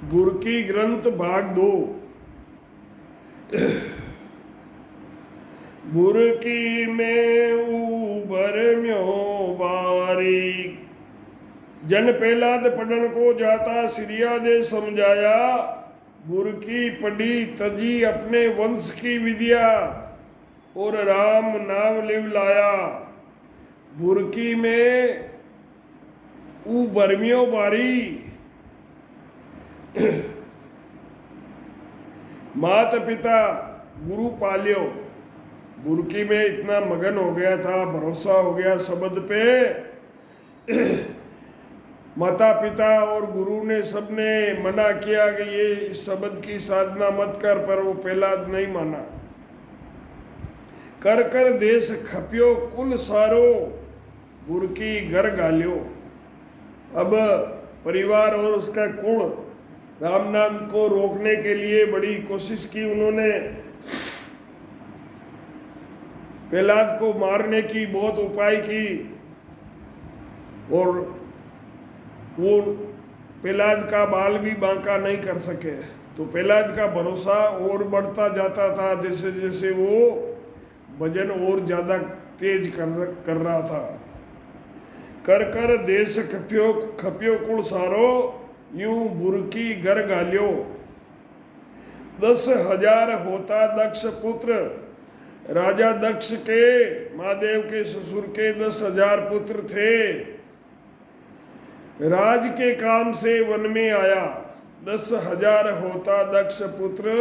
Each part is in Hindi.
गुरकी ग्रंथ भाग 2। गुरकी में उबर म्यो बारी। जन पहलाद पढ़न को जाता सिरिया दे समझाया। गुरकी पढ़ी तजी अपने वंश की विद्या और राम नाम लिव लाया। गुरकी में उबरम्यो बारी। माता पिता गुरु पाल्यो। गुरकी में इतना मगन हो गया था, भरोसा हो गया शब्द पे। माता पिता और गुरु ने सबने मना किया कि ये इस शब्द की साधना मत कर, पर वो प्रहलाद नहीं माना। कर कर देश खपियो कुल सारो, गुरकी घर गालियो। अब परिवार और उसका कुल राम नाम को रोकने के लिए बड़ी कोशिश की उन्होंने। प्रहलाद को मारने की बहुत उपाय की और वो प्रहलाद का बाल भी बांका नहीं कर सके। तो प्रहलाद का भरोसा और बढ़ता जाता था जैसे जैसे वो भजन और ज्यादा तेज कर रहा था। कर कर देश खपियो खपियो कुल सारो, यूं बुरकी घर गालियो। 10,000 होता दक्ष पुत्र। राजा दक्ष के महादेव के ससुर के 10,000 पुत्र थे। राज के काम से वन में आया। 10,000 होता दक्ष पुत्र,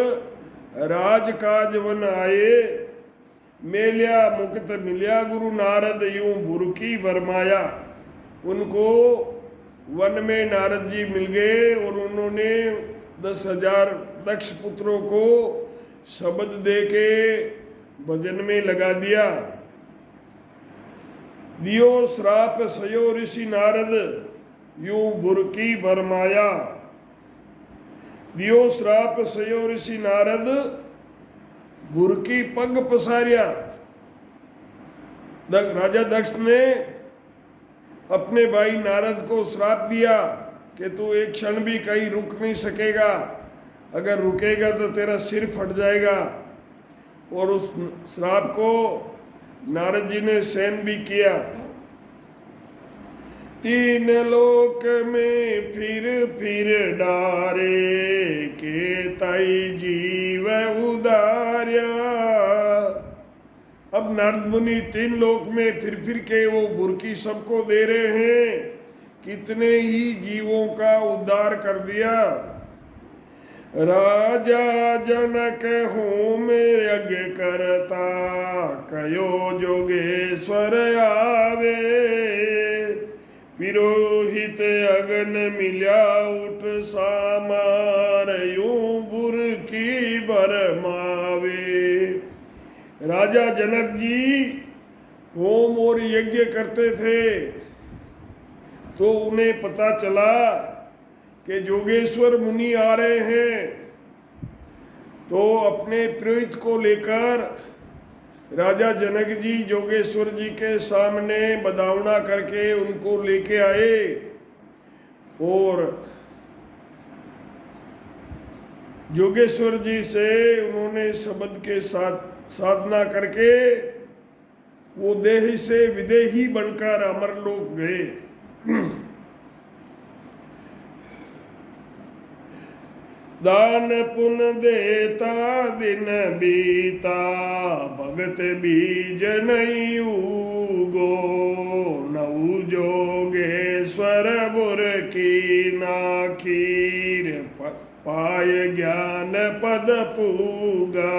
राज काज वन आए। मेलिया मुक्त मिलिया गुरु नारद, यूं बुरकी बरमाया। उनको वन में नारद जी मिल गए और उन्होंने 10,000 दक्ष पुत्रों को शब्द दे के भजन में लगा दिया। दियो श्राप सयो ऋषि नारद, यूं बुरकी बरमाया। दियो श्राप सयो ऋषि नारद, बुरकी पग पसारिया। राजा दक्ष ने अपने भाई नारद को श्राप दिया कि तू एक क्षण भी कहीं रुक नहीं सकेगा, अगर रुकेगा तो तेरा सिर फट जाएगा। और उस श्राप को नारद जी ने सहन भी किया। 3 लोक में फिर डारे, के ताई जीव उदार्या। अब नारद मुनि 3 लोक में फिर के वो बुरकी सबको दे रहे हैं। कितने ही जीवों का उद्धार कर दिया। राजा जनक होम यज्ञ करता, कयो जोगेश्वर आवे। पुरोहित अगन मिल्या उठ सामार, यूं बुरकी बरमावे। राजा जनक जी होम और यज्ञ करते थे तो उन्हें पता चला कि जोगेश्वर मुनि आ रहे हैं। तो अपने पुरोहित को लेकर राजा जनक जी जोगेश्वर जी के सामने बदावना करके उनको लेके आए और जोगेश्वर जी से उन्होंने शब्द के साथ साधना करके वो देही से विदेही बनकर अमरलोक गए। दान पुन देता दिन बीता, भगत बीज नहीं उगो। नऊ जोगेश्वर बुरकी नाखीर, पाय ज्ञान पद पूगा।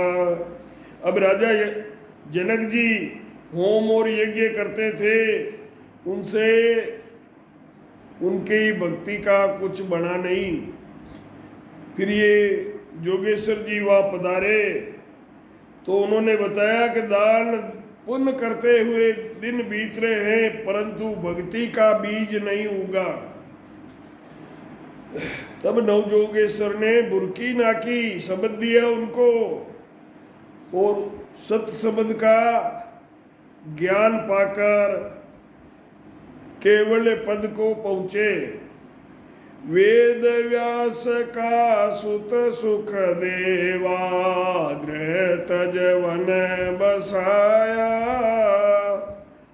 अब राजा जनक जी होम और यज्ञ करते थे, उनसे उनकी भक्ति का कुछ बना नहीं। फिर ये जोगेश्वर जी वहाँ पधारे तो उन्होंने बताया कि दान पुण्य करते हुए दिन बीत रहे हैं, परंतु भक्ति का बीज नहीं उगा। तब नवजोगेश्वर ने बुरकी नाकी शब्द दिया उनको और सत शब्द का ज्ञान पाकर केवल पद को पहुँचे। वेद व्यास का सुत सुख देवा, गृह तज वन बसाया।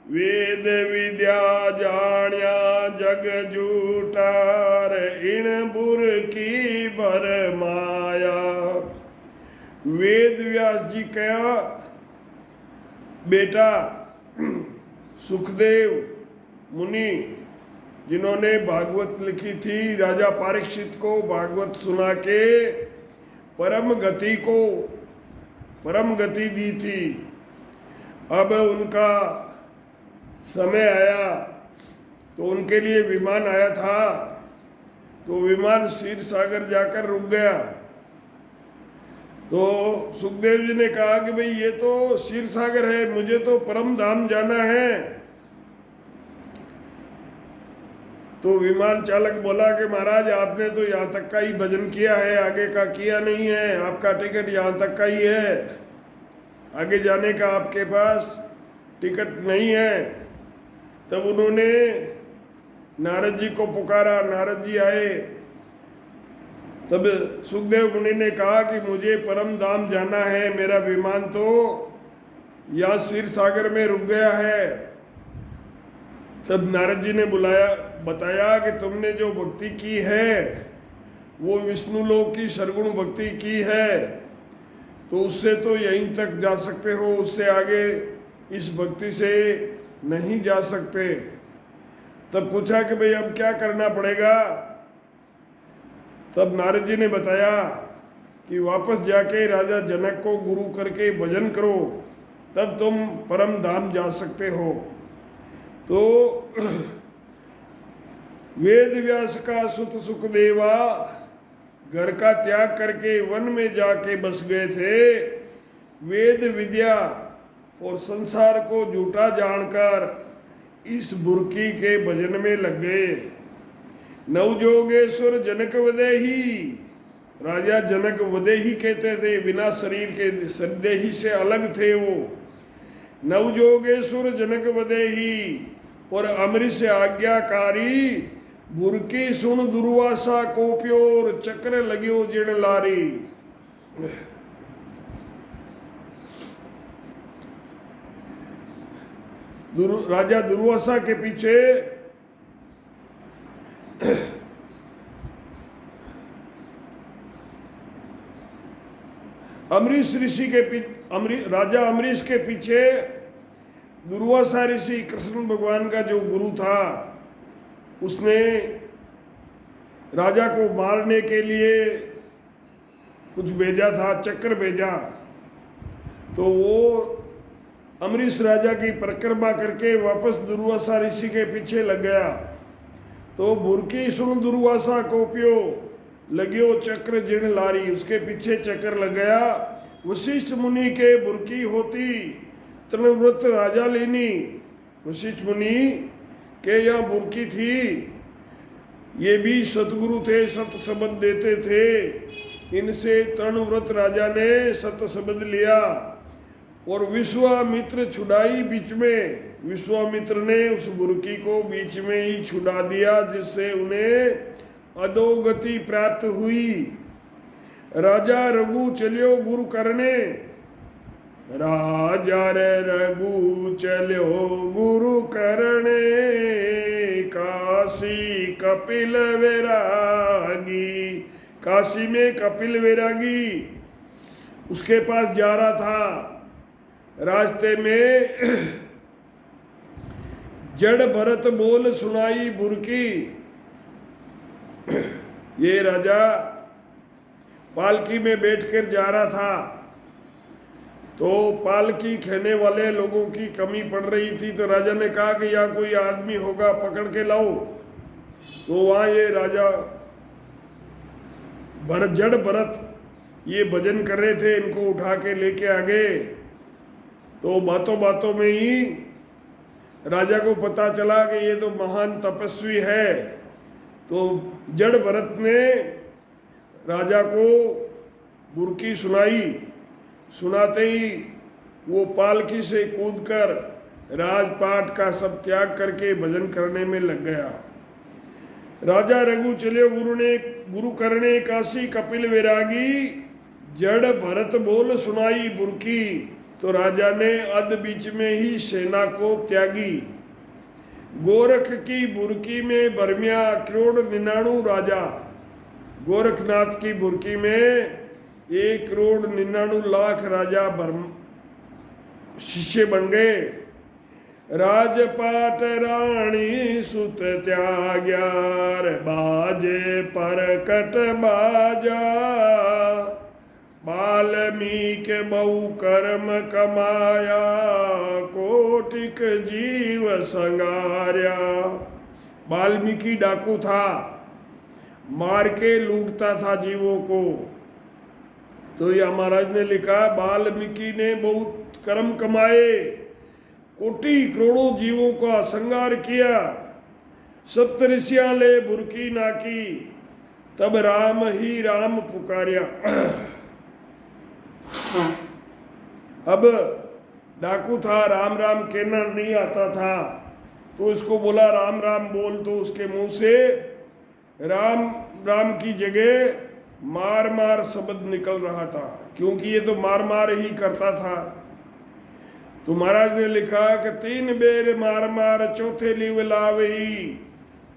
वेद विद्या जाण्या जग जूटार, इन बुर की भर माया। वेद व्यास जी कहा, बेटा सुखदेव मुनि जिन्होंने भागवत लिखी थी, राजा परीक्षित को भागवत सुना के परम गति दी थी। अब उनका समय आया तो उनके लिए विमान आया था, तो विमान क्षीर सागर जाकर रुक गया। तो सुखदेव जी ने कहा कि भाई ये तो क्षीर सागर है, मुझे तो परम धाम जाना है। तो विमान चालक बोला कि महाराज आपने तो यहाँ तक का ही भजन किया है, आगे का किया नहीं है, आपका टिकट यहाँ तक का ही है, आगे जाने का आपके पास टिकट नहीं है। तब उन्होंने नारद जी को पुकारा, नारद जी आए। तब सुखदेव मुनि ने कहा कि मुझे परम धाम जाना है, मेरा विमान तो यहाँ क्षीर सागर में रुक गया है। तब नारद जी ने बताया कि तुमने जो भक्ति की है वो विष्णु लोक की सरगुण भक्ति की है, तो उससे तो यहीं तक जा सकते हो, उससे आगे इस भक्ति से नहीं जा सकते। तब पूछा कि भाई अब क्या करना पड़ेगा। तब नारद जी ने बताया कि वापस जाके राजा जनक को गुरु करके भजन करो, तब तुम परम धाम जा सकते हो। तो वेद व्यास का सुत सुखदेवा घर का त्याग करके वन में जाके बस गए थे। वेद विद्या और संसार को झूठा जानकर इस बुरकी के भजन में लग गए। नवजोगेश्वर जनक वदेही, राजा जनक वदेही कहते थे, बिना शरीर के सदेही से अलग थे वो। नवजोगेश्वर जनक वदेही और अमृत आज्ञाकारी, बुरकी सुन दुर्वासा को प्योर, चक्र लग्यो जिण लारी। राजा दुर्वासा के पीछे अमरीश ऋषि के राजा अमरीश के पीछे दुर्वासा ऋषि, कृष्ण भगवान का जो गुरु था, उसने राजा को मारने के लिए कुछ भेजा था, चक्र भेजा। तो वो अमरीश राजा की परिक्रमा करके वापस दुर्वासा ऋषि के पीछे लग गया। तो बुरकी सुन दुर्वासा कोप्यो, लग्यो चक्र जिण लारी, उसके पीछे चक्र लग गया। वशिष्ठ मुनि के बुरकी होती, तृणव्रत राजा लेनी। वशिष्ठ मुनि के यहाँ बुरकी थी, ये भी सतगुरु थे, सत शब्द देते थे। इनसे तृणव्रत राजा ने सत शब्द लिया और विश्वामित्र छुड़ाई बीच में। विश्वामित्र ने उस बुरकी को बीच में ही छुड़ा दिया, जिससे उन्हें अधोगति प्राप्त हुई। राजा रघु चलियो गुरु करने, राजा रे रघु चलियो गुरु करने। काशी कपिल वैरागी, काशी में कपिल वैरागी उसके पास जा रहा था। रास्ते में जड़ भरत बोल सुनाई बुरकी। ये राजा पालकी में बैठकर जा रहा था, तो पालकी खेने वाले लोगों की कमी पड़ रही थी। तो राजा ने कहा कि यहाँ कोई आदमी होगा, पकड़ के लाओ। तो वहाँ ये राजा जड़ भरत ये भजन कर रहे थे, इनको उठा के लेके आ गए। तो बातों बातों में ही राजा को पता चला कि ये तो महान तपस्वी है। तो जड़ भरत ने राजा को बुरकी सुनाई। सुनाते ही वो पालकी से कूदकर राजपाट का सब त्याग करके भजन करने में लग गया। राजा रघु चले गुरु करने काशी कपिल वैरागी, जड़ भरत बोल सुनाई बुरकी। तो राजा ने अध बीच में ही सेना को त्यागी। गोरख की बुरकी में बरमिया 1,99,00,000 राजा। गोरखनाथ की बुरकी में 1,99,00,000 राजा शिष्य बन गए। राजपाट रानी सुत त्याग्यार, बाजे पर कट बाजा। वाल्मीक बहु कर्म कमाया, कोटिक जीव संगार्या। वाल्मीकि डाकू था, मार के लूटता था जीवों को। तो यह महाराज ने लिखा, वाल्मीकि ने बहुत कर्म कमाए, कोटि करोड़ों जीवों का संहार किया। सप्तऋषियां ले बुरकी नाकी, तब राम ही राम पुकार्या। अब डाकू था, राम राम कहना नहीं आता था, तो इसको बोला राम राम बोल। तो उसके मुंह से राम राम की जगह मार मार शब्द निकल रहा था, क्योंकि ये तो मार मार ही करता था। तो महाराज ने लिखा कि 3 बेर मार मार चौथे लिव लावही।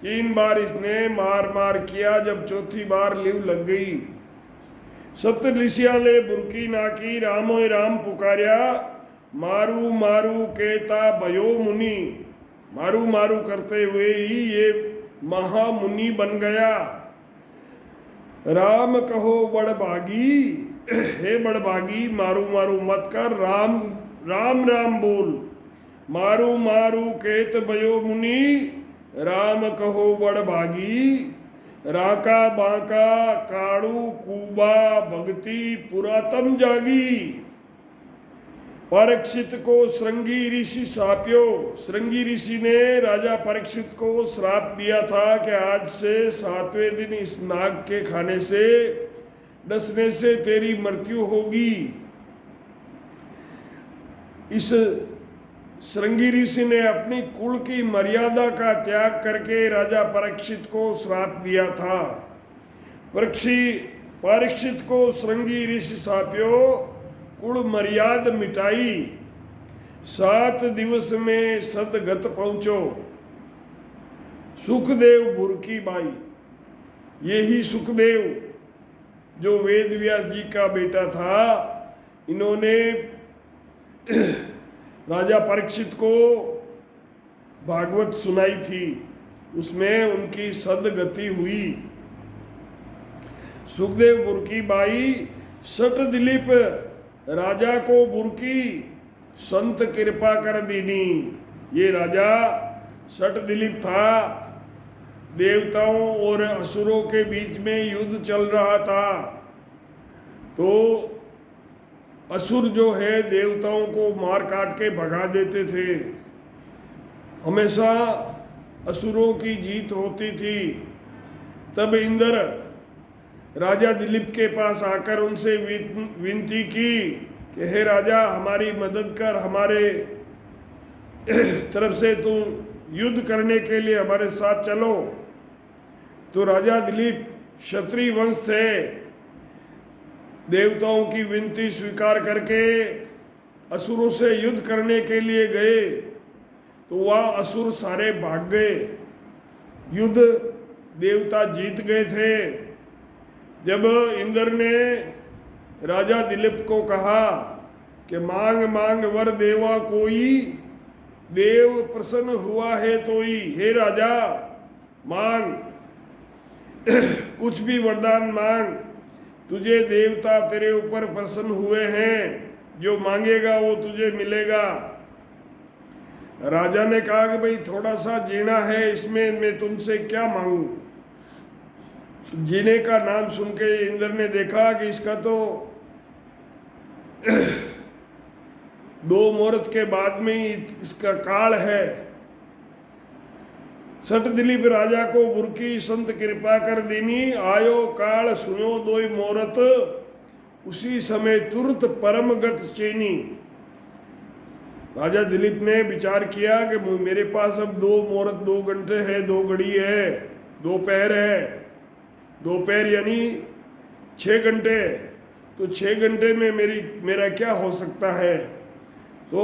3 बार इसने मार मार किया, जब चौथी बार लिव लग गई। सप्तऋषियां ले बुरकी नाकी, रामो राम पुकार्या। मारू मारू कहता भयो मुनि, मारू मारू करते हुए ही ये महामुनि बन गया। राम कहो बड़भागी, हे बड़भागी मारू मारू मत कर, राम राम राम बोल। मारू मारू कहत भयो मुनि, राम कहो बड़भागी। राका बांका काड़ू कूबा, भक्ति पुरातम जागी। परीक्षित को श्रृंगी ऋषि साप्यो। श्रृंगी ऋषि ने राजा परीक्षित को श्राप दिया था कि आज से 7वें दिन इस नाग के खाने से, डसने से तेरी मृत्यु होगी। इस श्रृंगी ऋषि ने अपनी कुल की मर्यादा का त्याग करके राजा परीक्षित को श्राप दिया था। परीक्षित को श्रृंगी ऋषि साप्यो, कुल मर्याद मिटाई। 7 दिवस में सदगत पहुंचो। सुखदेव बुरकी बाई, यही सुखदेव जो वेद व्यास जी का बेटा था, इन्होंने राजा परीक्षित को भागवत सुनाई थी, उसमें उनकी सदगति हुई। सुखदेव बुरकी बाई, सट दिलीप राजा को बुरकी, संत कृपा कर दीनी। ये राजा सट दिलीप था, देवताओं और असुरों के बीच में युद्ध चल रहा था। तो असुर जो है देवताओं को मार काट के भगा देते थे, हमेशा असुरों की जीत होती थी। तब इंद्र राजा दिलीप के पास आकर उनसे विनती की कि हे राजा हमारी मदद कर, हमारे तरफ से तुम युद्ध करने के लिए हमारे साथ चलो। तो राजा दिलीप क्षत्रिय वंश थे, देवताओं की विनती स्वीकार करके असुरों से युद्ध करने के लिए गए। तो वह असुर सारे भाग गए, युद्ध देवता जीत गए थे। जब इंद्र ने राजा दिलीप को कहा कि मांग मांग वर देवा कोई, देव प्रसन्न हुआ है तो ही, हे राजा मांग कुछ भी वरदान मांग, तुझे देवता तेरे ऊपर प्रसन्न हुए हैं, जो मांगेगा वो तुझे मिलेगा। राजा ने कहा कि भाई थोड़ा सा जीना है, इसमें मैं तुमसे क्या मांगू। जीने का नाम सुन के इंद्र ने देखा कि इसका तो 2 मुहूर्त के बाद में ही इसका काल है। सट दिलीप राजा को बुरकी, संत कृपा कर दीनी, आयो काल सुनो 2 मुहूर्त, उसी समय तुरंत परमगत चेनी। राजा दिलीप ने विचार किया कि मेरे पास अब 2 मुहूर्त 2 घंटे है, 2 घड़ी है, दोपहर है, दोपहर यानी 6 घंटे, तो 6 घंटे में मेरा क्या हो सकता है। तो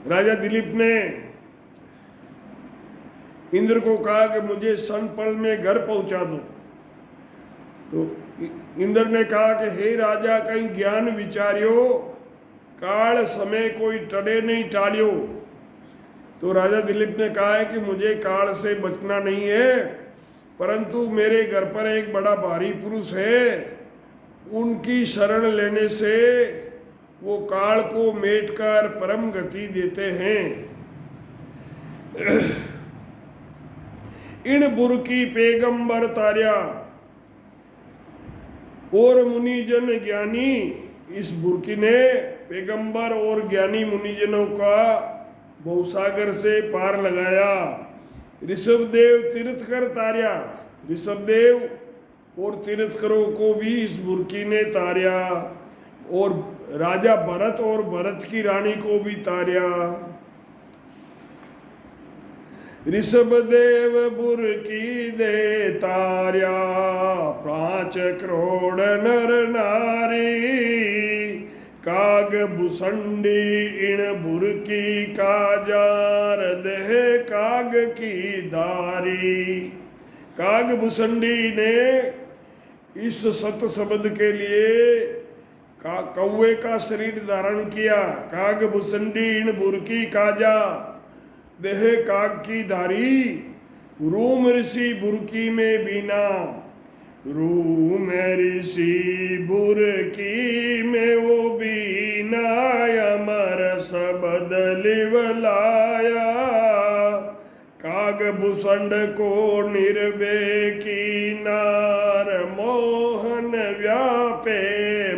राजा दिलीप ने इंद्र को कहा कि मुझे क्षणपल में घर पहुंचा दो। तो इंद्र ने कहा कि हे राजा, कहीं ज्ञान विचार्यो, काल समय कोई टड़े नहीं टाड़ियो। तो राजा दिलीप ने कहा है कि मुझे काल से बचना नहीं है, परंतु मेरे घर पर एक बड़ा भारी पुरुष है, उनकी शरण लेने से वो काल को मेटकर परम गति देते हैं। इन बुरकी पैगंबर तार्या और मुनिजन ज्ञानी, इस बुरकी ने पैगंबर और ज्ञानी मुनिजनों का भवसागर से पार लगाया। ऋषभदेव तीर्थकर तार्या, ऋषभदेव और तीर्थकरों को भी इस बुरकी ने तार्या, और राजा भरत और भरत की रानी को भी तार्या। ऋषभदेव बुरकी दे तार्या, 5 करोड़ नर नारी, काग भुसंडी इन बुरकी का जार देह काग की दारी। काग भुसंडी ने इस सत शब्द के लिए कौवे का शरीर धारण किया। काग भुसंडी इन बुरकी काजा देह काग की धारी, रूम ऋषि बुरकी में बीना, रूम ऋषि बुरकी में वो बीना, अमर शब्द लिवलाया, काग भुसंड को निर्भय की नार, मोहन व्यापे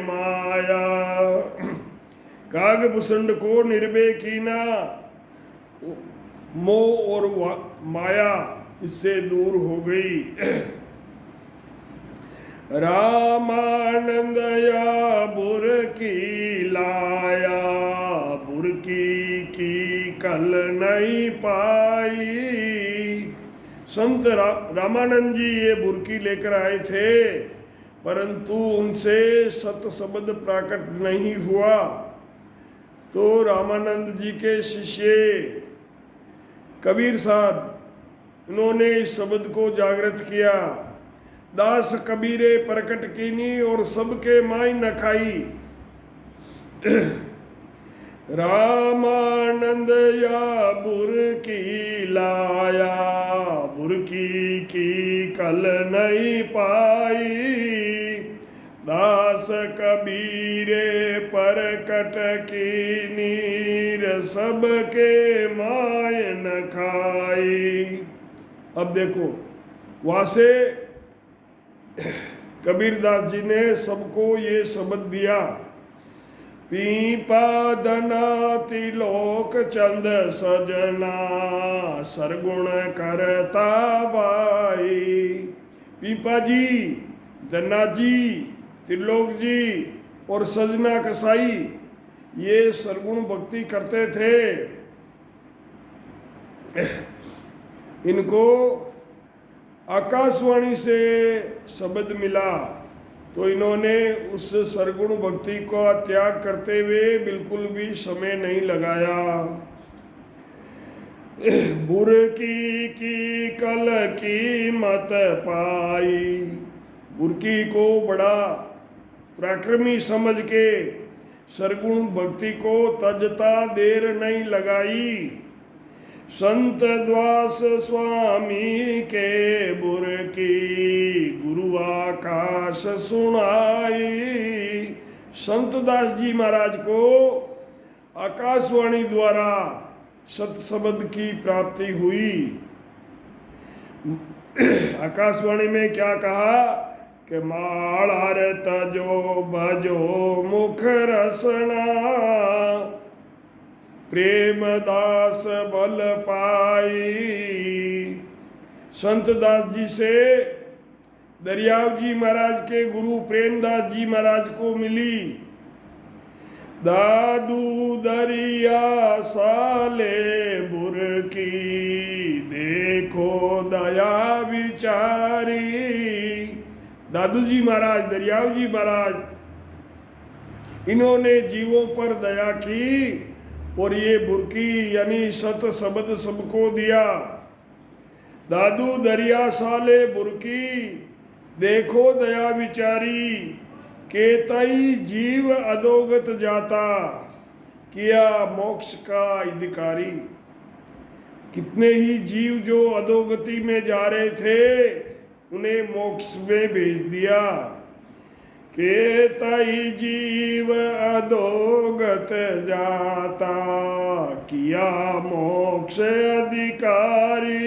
माया। काग भुसंड को निर्भय की ना, मोह और माया इससे दूर हो गई। रामानंद या बुरकी लाया, बुरकी की कल नहीं पाई। संत रामानंद जी ये बुरकी लेकर आए थे, परंतु उनसे सत शब्द प्रकट नहीं हुआ। तो रामानंद जी के शिष्य कबीर साहब, इन्होंने इस शब्द को जागृत किया। दास कबीरे प्रकट कीनी और सबके माई न खाई। रामानंद या बुरकी लाया, बुरकी की कल नहीं पाई। दास कबीरे प्रकट की नीर, सबके माय न खाई। अब देखो, वहां से कबीरदास जी ने सबको ये शब्द दिया, पीपा दना तिलोक चंद सजना, सरगुण करता बाई। पीपा जी, दन्ना जी, त्रिलोक जी और सजना कसाई ये सरगुण भक्ति करते थे। इनको आकाशवाणी से शब्द मिला, तो इन्होंने उस सरगुण भक्ति का त्याग करते हुए बिल्कुल भी समय नहीं लगाया। बुरकी की कल कीमत पाई, बुरकी को बड़ा पराक्रमी समझ के सरगुण भक्ति को तजता देर नहीं लगाई। संत द्वास स्वामी के बुरकी, गुरु आकाश सुनाई। संत दास जी महाराज को आकाशवाणी द्वारा सत शब्द की प्राप्ति हुई। आकाशवाणी में क्या कहा कि मालार तजो भजो मुख रसना, प्रेम दास बल पाई। संत दास जी से दरियाव जी महाराज के गुरु प्रेमदास जी महाराज को मिली। दादू दरिया साले बुरकी, देखो दया विचारी। दादू जी महाराज, दरियाव जी महाराज, इन्होंने जीवों पर दया की और ये बुरकी यानी सत शब्द सबको दिया। दादू दरिया साले बुरकी, देखो दया विचारी, केतई जीव अधोगत जाता, किया मोक्ष का अधिकारी। कितने ही जीव जो अधोगति में जा रहे थे उन्हें मोक्ष में भेज दिया। केतई जीव अधोगत जाता, किया मोक्ष अधिकारी।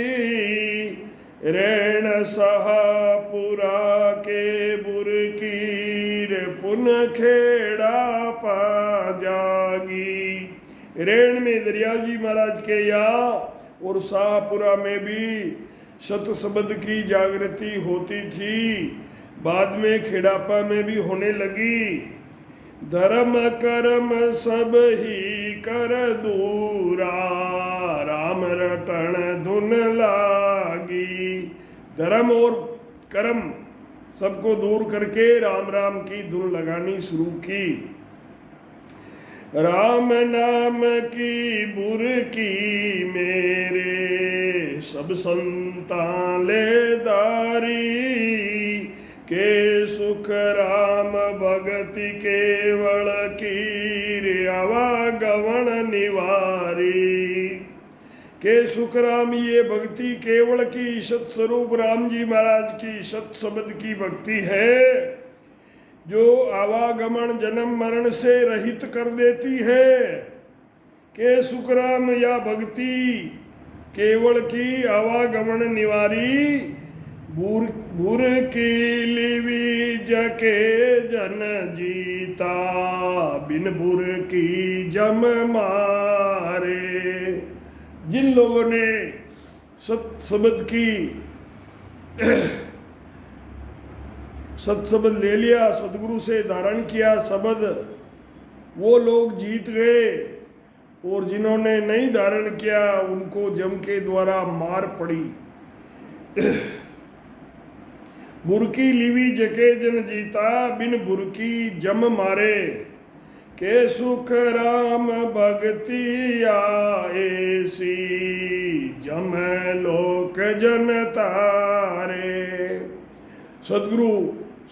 ऋण सहापुरा के बुरकीर, पुन खेड़ा पा जागी। ऋण में दरिया जी महाराज के यहाँ और शाहपुरा में भी सत शब्द की जागृति होती थी, बाद में खेड़ापा में भी होने लगी। धर्म कर्म सब ही कर दूरा, राम रटन धुन लागी। धर्म और कर्म सबको दूर करके राम राम की धुन लगानी शुरू की। राम नाम की बुरकी मेरे, सब संता ले दारी। के सुख राम भगति केवल की, आवागमन निवारी। के सुख राम, ये भक्ति केवल की सत्स्वरूप राम जी महाराज की सत शब्द की भक्ति है, जो आवागमन जन्म मरण से रहित कर देती है। के सुख राम या भक्ति केवल की आवागमन निवारी। बुर की लिवी जके जन जीता, बिन बुर की जम मारे। जिन लोगों ने सत शब्द की सत शब्द ले लिया, सदगुरु से धारण किया शब्द, वो लोग जीत गए। और जिन्होंने नहीं धारण किया उनको जम के द्वारा मार पड़ी। बुरकी लिवी जके जन जीता, बिन बुरकी जम मारे। के सुख राम भक्ति आएसी, जम लोक जन तारे। सदगुरु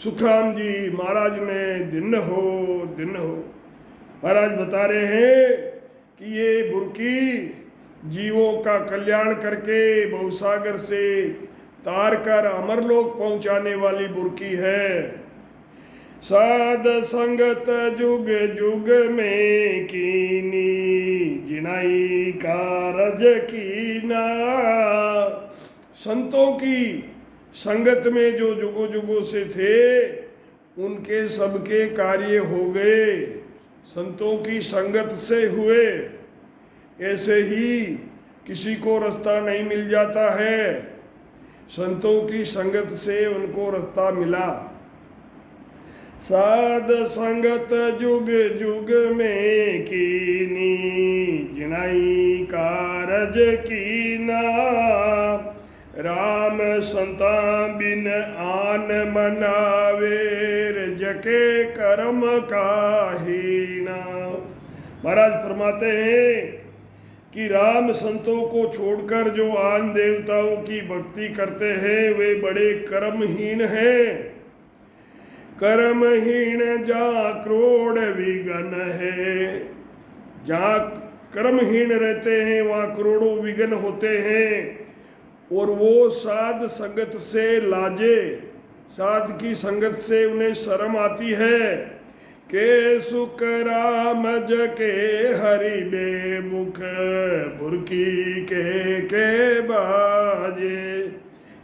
सुखराम जी महाराज ने दिन हो महाराज बता रहे हैं कि ये बुरकी जीवों का कल्याण करके भवसागर से तार कर अमरलोक पहुंचाने वाली बुरकी है। साध संगत जुग जुग में कीनी, जिनाई कारज कीना। संतों की संगत में जो जुगों जुगों से थे उनके सबके कार्य हो गए, संतों की संगत से हुए। ऐसे ही किसी को रास्ता नहीं मिल जाता है, संतों की संगत से उनको रास्ता मिला। साध संगत जुग जुग में कीनी, जिनाई कारज कीना। राम संता बिन आन मनावेर, जके कर्म काहीना। महाराज फरमाते हैं कि राम संतों को छोड़कर जो आन देवताओं की भक्ति करते हैं वे बड़े कर्महीन हैं। कर्महीन जा क्रोड़ विघन है। जहाँ कर्महीन रहते हैं वहाँ करोड़ों विघन होते हैं। और वो साध संगत से लाजे, साध की संगत से उन्हें शर्म आती है। के सुख राम जके हरि बेमुख, बुरकी के बाजे।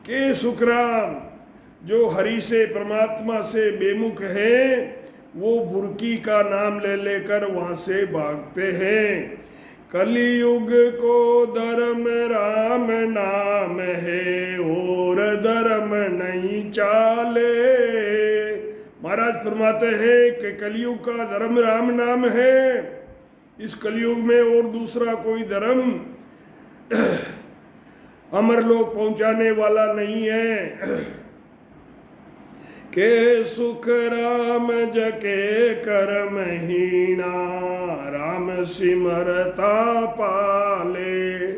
के सुख राम जो हरि से परमात्मा से बेमुख है, वो बुरकी का नाम ले लेकर वहाँ से भागते हैं। कलियुग को धर्म राम नाम है, और धर्म नहीं चाले। महाराज महाराज फरमाते हैं कि कलयुग का धर्म राम नाम है। इस कलयुग में और दूसरा कोई धर्म अमरलोक पहुंचाने वाला नहीं है। के सुख राम जके कर्म हीना, राम सिमरता पाले।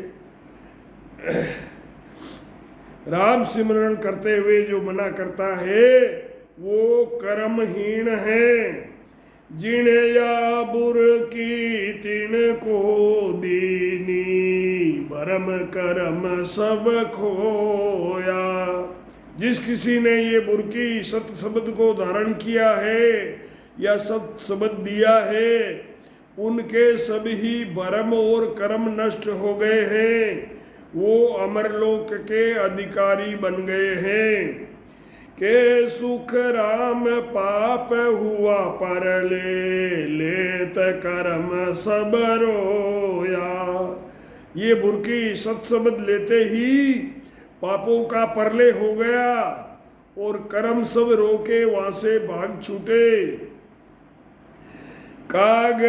राम सिमरण करते हुए जो मना करता है वो कर्महीन है। जिन या बुर की तिन को दीनी, भरम कर्म सब खोया। जिस किसी ने ये बुरकी सत शब्द को धारण किया है या सत शब्द दिया है, उनके सभी भरम और कर्म नष्ट हो गए हैं। वो अमरलोक के अधिकारी बन गए हैं। के सुख राम पाप हुआ पर लेत कर्म सब रोया। ये बुरकी सत शब्द लेते ही पापों का परले हो गया और कर्म सब रोके वहां से भाग छूटे। काग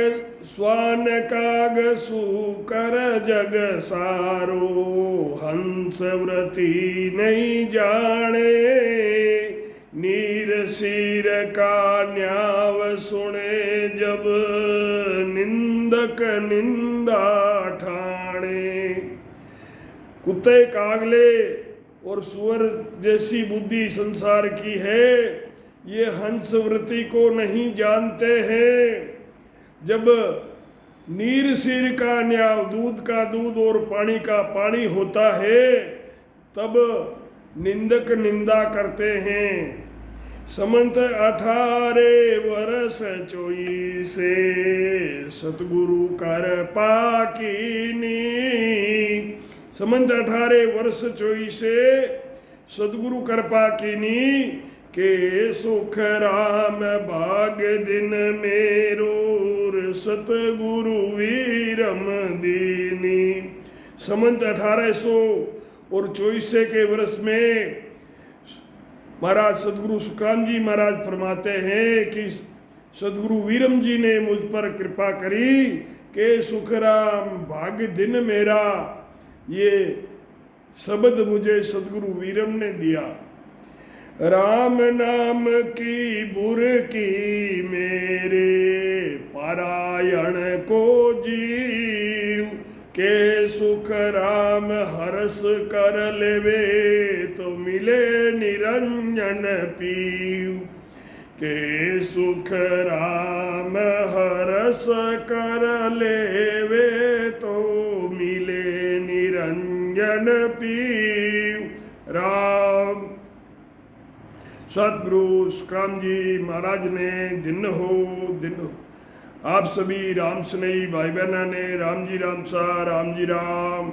स्वान काग सुकर जग सारो, हंस व्रती नहीं जाने। नीर सिर का न्याव सुने, जब निंदक निंदा ठाणे। कुत्ते कागले और सुअर जैसी बुद्धि संसार की है, ये हंस वृत्ति को नहीं जानते हैं। जब नीर सिर का न्याव, दूध का दूध और पानी का पानी होता है, तब निंदक निंदा करते हैं। समंत 18 वर्ष 24 सतगुरु कर पाकीनी। समंत 18 वर्ष 24 सतगुरु कृपा कीनी। के सुख राम भाग दिन मेरो, सतगुरु वीरम दीनी। समंत 1824 के वर्ष में महाराज सतगुरु सुखराम जी महाराज फरमाते हैं कि सतगुरु वीरम जी ने मुझ पर कृपा करी के सुखराम भाग्य दिन मेरा। ये शब्द मुझे सतगुरु वीरम ने दिया। राम नाम की बुर की मेरे, पारायण को जीव। के सुख राम हरस कर लेवे, तो मिले निरंजन पीव। के सुख राम हरस कर लेवे, तो मिले निरंजन पीव। राम सतगुरु सुखराम जी महाराज ने दिन हो आप सभी राम स्नेही भाई बहना ने राम जी राम सा, राम जी राम।